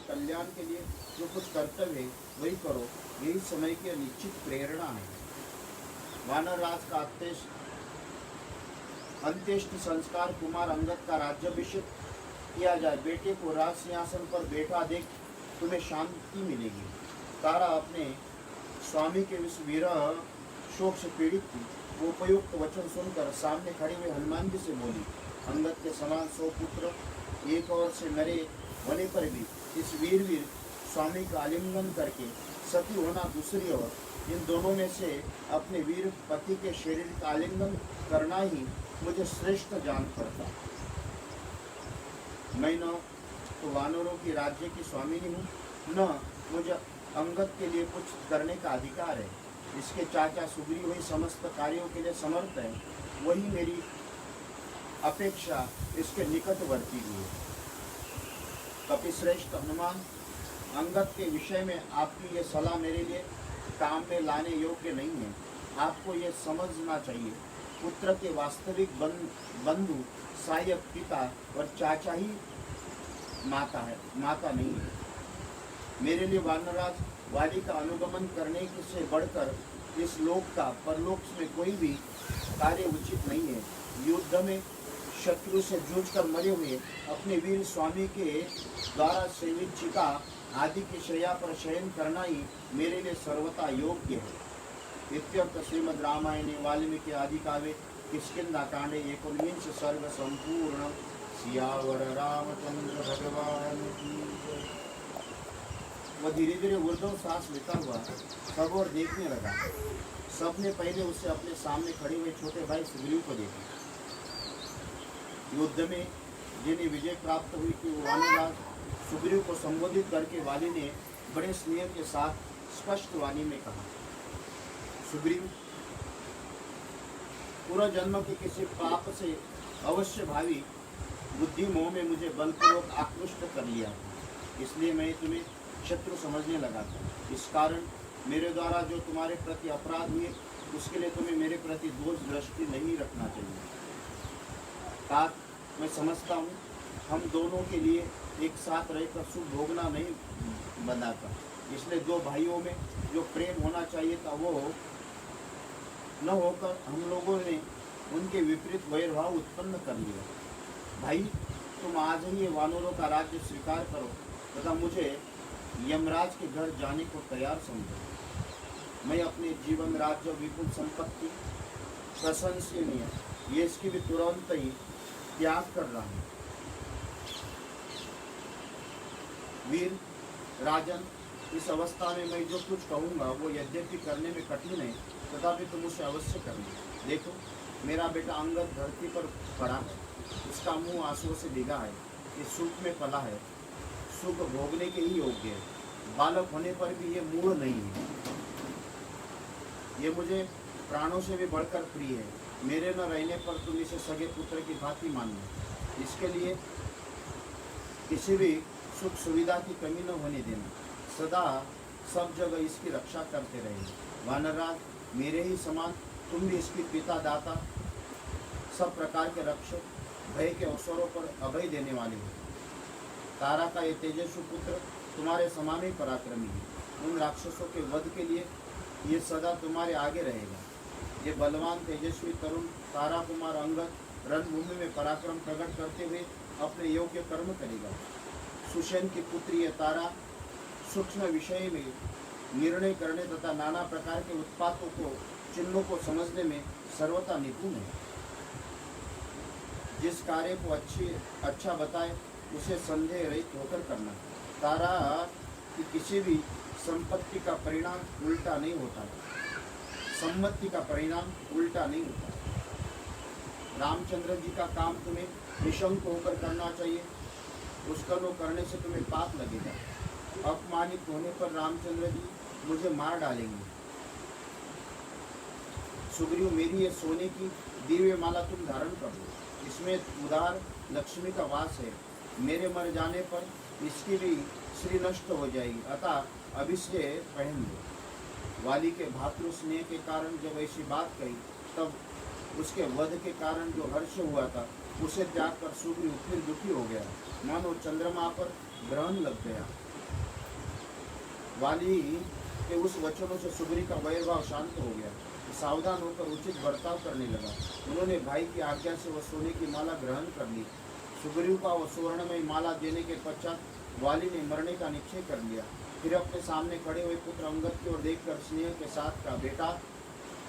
कल्याण के लिए जो कुछ कर्तव्य है वही करो, यही समय की निश्चित प्रेरणा है। वानर राज का अंत्येष्टि संस्कार कुमार अंगद का राज्याभिषेक किया जाए। बेटे को राज सिंहासन पर बैठा देख तुम्हें शांति मिलेगी। तारा अपने स्वामी के इस विरह शोक से पीड़ित थी। वो उपयुक्त वचन सुनकर सामने खड़े हुए हनुमान जी से बोली, अंगद के समान 100 पुत्र एक ओर से मरे होने पर भी इस वीर स्वामी का आलिंगन करके सती होना दूसरी ओर, इन दोनों में से अपने वीर पति के शरीर का आलिंगन करना ही मुझे श्रेष्ठ जान पड़ता। मैं न तो वानरों की राज्य की स्वामिनी हूँ, न मुझे अंगद के लिए कुछ करने का अधिकार है। इसके चाचा सुग्रीव वही समस्त कार्यों के लिए समर्थ है, वही मेरी अपेक्षा इसके निकटवर्ती भी है। कपिश्रेष्ठ हनुमान, अंगद के विषय में आपकी ये सलाह मेरे लिए काम में लाने योग्य नहीं है। आपको ये समझना चाहिए, पुत्र के वास्तविक बंधु सहायक पिता और चाचा ही माता है, माता नहीं है। मेरे लिए वानरराज वाली का अनुगमन करने से बढ़कर इस लोक का परलोक में कोई भी कार्य उचित नहीं है। युद्ध में शत्रु से जूझकर मरे हुए अपने वीर स्वामी के द्वारा सेवित चिता आदि की शैया पर शयन करना ही मेरे लिए सर्वथा योग्य है। इत्यर्थ श्रीमद् रामायणे वाल्मीकि आदि काव्ये किष्किंधा कांडे 19 सर्ग संपूर्ण। सियावर रामचंद्र भगवान की। वह धीरे धीरे ऊर्ध्व सांस लेता हुआ सब और देखने लगा। सबने पहले उसे अपने सामने खड़े हुए छोटे भाई सुग्रीव को देखा। युद्ध में जिन्हें विजय प्राप्त हुई थी वो वानरराज सुग्रीव को संबोधित करके वाली ने बड़े स्नेह के साथ स्पष्ट वाणी में कहा, सुग्रीव, पूरा जन्म के किसी पाप से अवश्य भावी बुद्धि मोह में मुझे बलपूर्वक आकृष्ट कर लिया था, इसलिए मैं तुम्हें शत्रु समझने लगा था। इस कारण मेरे द्वारा जो तुम्हारे प्रति अपराध हुए उसके लिए तुम्हें मेरे प्रति दोष दृष्टि नहीं रखना चाहिए। तात मैं समझता हूँ हम दोनों के लिए एक साथ रहकर सुख भोगना नहीं बंधाता, इसलिए दो भाइयों में जो प्रेम होना चाहिए था वो न होकर हम लोगों ने उनके विपरीत वैरभाव उत्पन्न कर लिया। भाई, तुम आज ही ये वानरों का राज्य स्वीकार करो तथा मुझे यमराज के घर जाने को तैयार समझो। मैं अपने जीवन, राज्य, विपुल संपत्ति, प्रशंसनीय ये इसकी भी तुरंत ही त्याग कर रहा हूँ। वीर राजन, इस अवस्था में मैं जो कुछ कहूँगा वो यद्यपि करने में कठिन है तथापि तुम उसे अवश्य करना। देखो, मेरा बेटा अंगद धरती पर पड़ा है, उसका मुंह आंसुओं से भीगा है, ये सुख में पला है, सुख भोगने के ही योग्य है। बालक होने पर भी ये मूढ़ नहीं है, ये मुझे प्राणों से भी बढ़कर प्रिय है। मेरे न रहने पर तुम इसे सगे पुत्र की भांति मानना। इसके लिए किसी भी सुख सुविधा की कमी न होने देना, सदा सब जगह इसकी रक्षा करते रहे। वानरराज, मेरे ही समान तुम भी इसकी पिता, दाता, सब प्रकार के रक्षक, भय के अवसरों पर अभय देने वाले हो। तारा का ये तेजस्वी पुत्र तुम्हारे समान ही पराक्रमी है। उन राक्षसों के वध के लिए ये सदा तुम्हारे आगे रहेगा। ये बलवान तेजस्वी तरुण तारा कुमार अंगद रणभूमि में पराक्रम प्रकट करते हुए अपने योग्य कर्म करेगा। सुषेण की पुत्री ये तारा सूक्ष्म विषय में निर्णय करने तथा नाना प्रकार के उत्पातों को, चिन्हों को समझने में सर्वथा निपुण है। जिस कार्य को अच्छा बताए उसे संदेह रहित होकर करना। तारा की किसी भी संपत्ति का परिणाम उल्टा नहीं होता, सम्मति का परिणाम उल्टा नहीं होता। रामचंद्र जी का काम तुम्हें निशंक होकर करना चाहिए, उसका नो करने से तुम्हें पाप लगेगा। अपमानित होने पर रामचंद्र जी मुझे मार डालेंगे। सुग्रीव, मेरी ये सोने की दिव्य माला तुम धारण कर लो, इसमें उदार लक्ष्मी का वास है। मेरे मर जाने पर इसकी भी श्री नष्ट हो जाएगी, अतः अब इसे पहन लो। वाली के भातृ स्नेह के कारण जब ऐसी बात कही तब उसके वध के कारण जो हर्ष हुआ था उसे त्याग कर सुग्रीव फिर दुखी हो गया, मानो चंद्रमा पर ग्रहण लग गया। वाली के उस वचनों से सुग्रीव का वैरभाव शांत हो गया। सावधान होकर उचित बर्ताव करने लगा। उन्होंने भाई की आज्ञा से वह सोने की माला ग्रहण कर ली। सुग्रीव का वह स्वर्णमय माला देने के पश्चात वाली ने मरने का निश्चय कर लिया। फिर अपने सामने खड़े हुए पुत्र अंगद की ओर देखकर स्नेह के साथ कहा, बेटा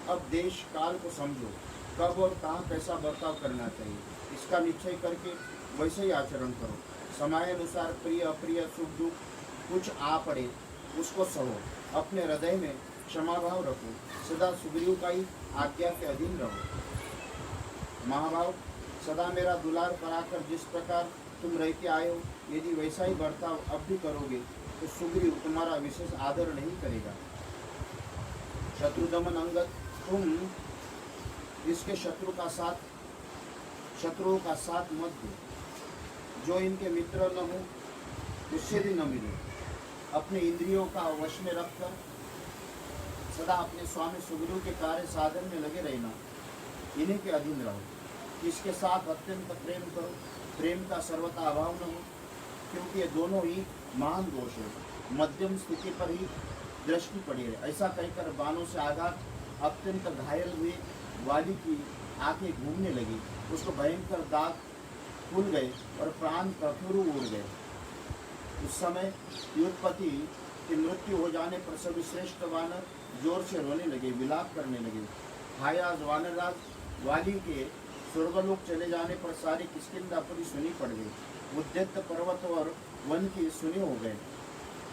अब देश काल को समझो, कब और कहाँ कैसा बर्ताव करना चाहिए, इसका निश्चय करके वैसे ही आचरण करो। समय अनुसार प्रिय अप्रिय सुख दुख कुछ आ पड़े उसको सहो, अपने हृदय में क्षमा भाव रखो, सदा सुग्रीव का ही आज्ञा के अधीन रहो। महाभाव सदा मेरा दुलार कराकर जिस प्रकार तुम रहते आए हो, यदि वैसा ही बर्ताव अब भी करोगे तो सुग्रीव तुम्हारा विशेष आदर नहीं करेगा। शत्रुदमन अंगद, तुम इसके शत्रुओं का साथ मत दो, जो इनके मित्र न हो उससे भी न मिलो। अपने इंद्रियों का वश में रखकर सदा अपने स्वामी सुग्रीव के कार्य साधन में लगे रहना, इन्हीं के अधीन रहो। इसके साथ अत्यंत प्रेम करो, प्रेम का सर्वथा अभाव न हो, क्योंकि ये दोनों ही महान दोष है। मध्यम स्थिति पर ही दृष्टि पड़ी है। ऐसा कहकर बाणों से आघात अत्यंत घायल हुए वाली की आंखें घूमने लगी, उसको भयंकर दाग खुल गए और प्राण कठोर उड़ गए। उस समय युद्धपति की मृत्यु हो जाने पर सभी श्रेष्ठ वानर जोर से रोने लगे, विलाप करने लगे। हायाज वानरराज वाली के स्वर्गलोक चले जाने पर सारी किष्किंधापुरी सुनी पड़ गई। उद्यत पर्वत और वन की सुनी हो गए।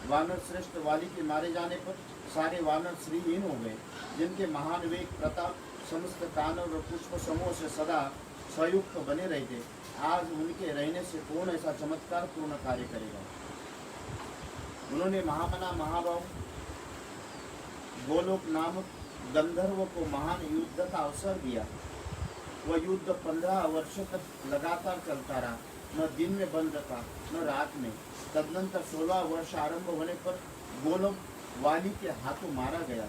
वानर श्रेष्ठ वाली के मारे जाने पर सारे वानर श्रीहीन हो गए, जिनके महान वेग प्रताप समस्त कानून और पुष्प समूह से सदा संयुक्त बने रहते, आज उनके रहने से कौन ऐसा चमत्कार पूर्ण कार्य करेगा। उन्होंने महामना महाभाव गोलोक नामक गंधर्व को महान युद्ध का अवसर दिया। वह युद्ध 15 वर्ष तक लगातार चलता रहा, न दिन में बंद था न रात में। तदनंतर 16 वर्ष आरंभ होने पर गोलोक वाली के हाथों मारा गया।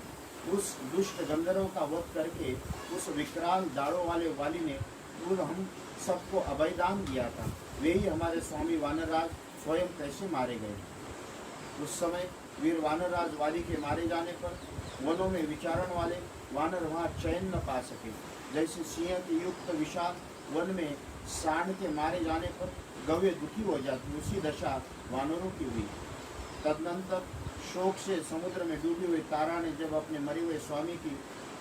उस दुष्ट गंधर्व का वध करके उस विकराल दाढ़ों वाले वाली ने हम सबको अभयदान दिया था। वे ही हमारे स्वामी वानरराज स्वयं कैसे मारे गए। उस समय वीर वानरराज वाली के मारे जाने पर वनों में विचारण वाले वानर वहाँ चैन न पा सके। जैसे सिंह के युक्त विशाल वन में सांड के मारे जाने पर गवे दुखी हो जाती, उसी दशा वानरों की हुई। तदनंतर शोक से समुद्र में डूबी हुई तारा ने जब अपने मरे हुए स्वामी की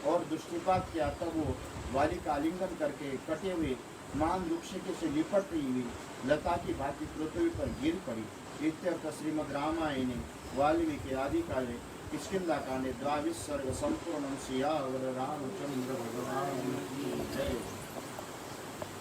और दृष्टिपात किया, तब वो वाली का आलिंगन करके कटे हुए महान वृक्ष से लिपट रही हुई लता की भांति पृथ्वी पर गिर पड़ी। इत्यर्थ श्रीमद् रामायणे वाल्मीकि आदि काले किष्किंधा कांडे 22 सर्ग संपूर्ण सियावर रामचंद्र भगवान।